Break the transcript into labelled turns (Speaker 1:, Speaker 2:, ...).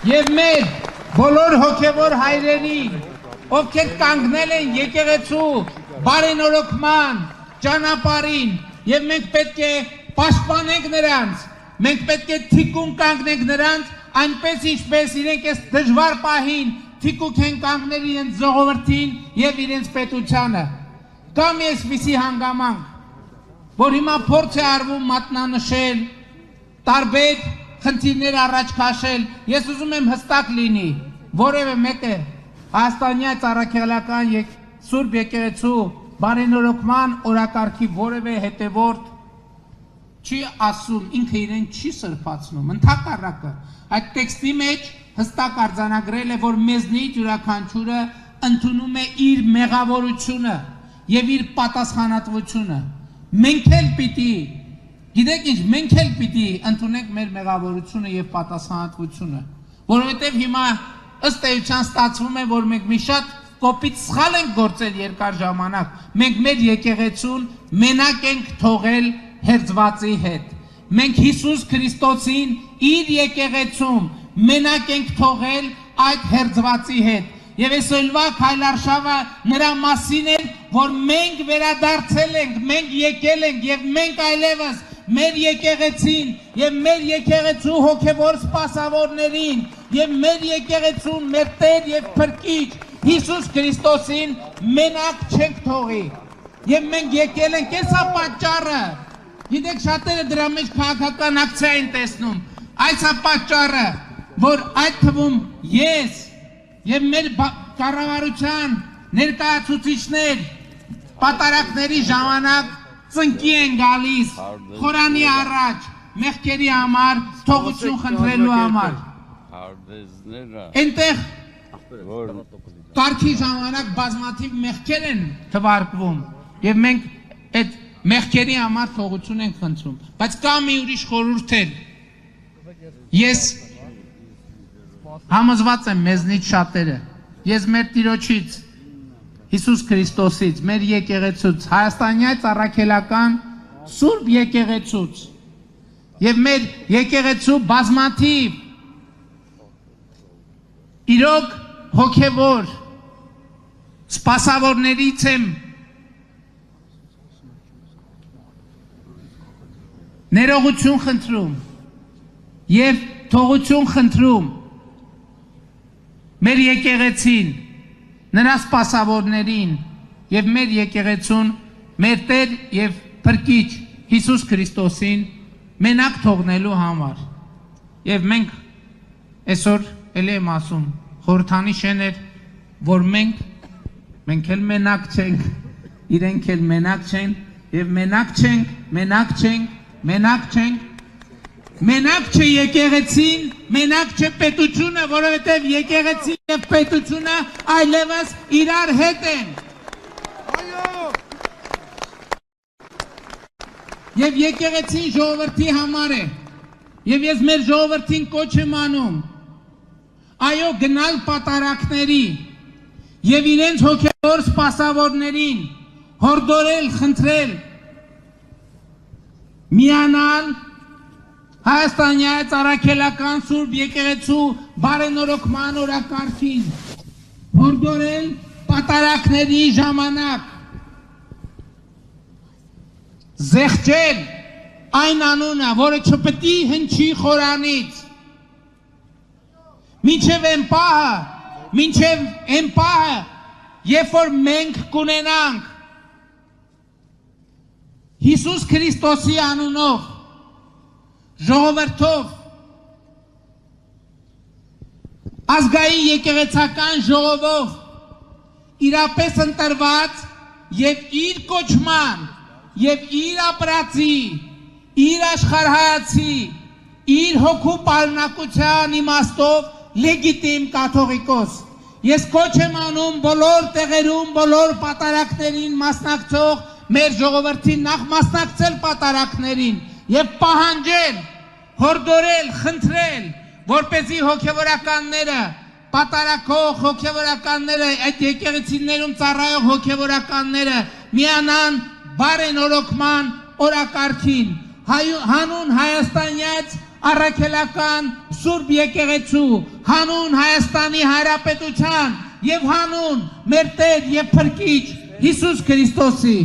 Speaker 1: Եվ մեր բոլոր հոգևոր հայրերին, ովքեր կանգնել են եկեղեցու բարենորոգման ճանապարհին, եւ մենք պետք է պաշտպանենք նրանց, մենք պետք է թիկուն կանգնենք նրանց, այնպես ինչպես իրենք այս դժվար պահին թիկուկ են կանգնել իրենց ժողովրդին եւ իրենց պետությանը։ Կամ այսպիսի հանգամանք, որ հիմա փորձ է արվում մատնանշել, տարբեր խնդիրներ առաջ քաշել, ես ուզում եմ հստակ լինի, որևէ մեկը Հայաստանյան Առաքելական Սուրբ եկեղեցու բարենորոգման օրակարգի որևէ հետևորդ չի ասում, ինքը իրեն չի սրբացնում, ընդհակառակը այդ տեքստի մեջ հստակ արձանագրել է, որ մեզնից յուրաքանչյուրը ընդունում է իր մեղավորությունը եւ իր պատասխանատվությունը։ Մենք էլ պիտի, գիտեք ինչ, մենք էլ պիտի ընդունենք մեր մեղավորությունը եւ պատասխանատվությունը, որովհետեւ հիմա ըստ էության ստացվում է, որ մենք մի շատ կոպիտ սխալ ենք գործել երկար ժամանակ, մենք մեր եկեղեցուն մենակ ենք թողել հերձվածի հետ, մենք Հիսուս Քրիստոսին իր եկեղեցում մենակ ենք թողել այդ հերձվածի հետ, եւ այսօրվա քայլարշավը նրա մասին էր, որ մենք վերադարձել ենք, մենք եկել ենք եւ մենք այլևս մեր եկեղեցին եւ մեր եկեղեցու հոգեվոր սպասավորներին եւ մեր եկեղեցուն մեր Տեր եւ Փրկիչ Հիսուս Քրիստոսին մենակ չենք թողի եւ մենք եկել ենք, այսա պատճառը, գիտեք շատերը դրա մեջ քաղաքական ակցիա են տեսնում, այսա պատճառը, որ այդ թվում ես եւ մեր կառավարության ներկայացուցիչներ պատարակների ժամանակ ծնկի են գալիս խորանի առաջ մեղքերի համար թողություն խնդրելու համար այնտեղ կարգի ժամանակ բազմաթիվ մեղքեր են թվարկվում եւ մենք այդ մեղքերի համար թողություն ենք խնդրում, բայց կա մի ուրիշ խորհուրդ էլ ես համոզված եմ մեզնից շատերը, ես մեր Տիրոջից Հիսուս Քրիստոսից, մեր եկեղեցուց, Հայաստանյան Առաքելական Սուրբ եկեղեցուց եւ մեր եկեղեցու բազմաթիվ իրոք հոգեվոր սպասավորներից եմ ներողություն խնդրում եւ թողություն խնդրում մեր եկեղեցին, նրա սպասավորներին եւ մեր եկեղեցուն, մեր Տեր եւ Փրկիչ Հիսուս Քրիստոսին մենակ թողնելու համար։ Եվ մենք այսօր ելի եմ ասում, խորհրդանիշ էր, որ մենք էլ մենակ չենք, իրենք էլ մենակ չեն եւ մենակ չենք, մենակ չէ եկեղեցին, մենակ չէ պետությունը, որովհետև եկեղեցին եւ պետությունը այլևս իրար հետ են։ Եվ եկեղեցին ժողովրդի համար է։ Եվ ես մեր ժողովրդին կոչ եմ անում։ Այո, գնալ պատարակների եւ իրենց հոգեվոր սպասավորներին հորդորել, խնդրել, միանալ Հայաստանյան Առաքելական Սուրբ եկեղեցու բարենորոգման օրակարգին, հորդորել պատարակների ժամանակ, զեղչել այն անունը, որը չպետք է հնչի խորանից, մինչև այն պահը, երբ որ մենք կունենանք Հիսուս Քրիստոսի անունով ժողովրդով ազգային եկեղեցական ժողովով իրապես ընտրված եւ իր կոչման եւ իր ապրածի, իր աշխարհայացի, իր հոգու պարունակության իմաստով լեգիտիմ կաթողիկոս։ Ես կոչ եմ անում բոլոր տեղերում, բոլոր պատարակներին մասնակցող մեր ժողովրդին նախ մասնակցել պատարակներին եւ պահանջել, հորդորել, խնդրել, որպեսզի հոգեվորականները, պատարակող հոգեվորականները, այդ եկեղեցիներում ծառայող հոգեվորականները միանան բարենորոգման օրակարգին, հանուն Հայաստանյաց առաքելական Սուրբ եկեղեցու, հանուն Հայաստանի Հանրապետության եւ հանուն մեր Տեր եւ Փրկիչ Հիսուս Քրիստոսի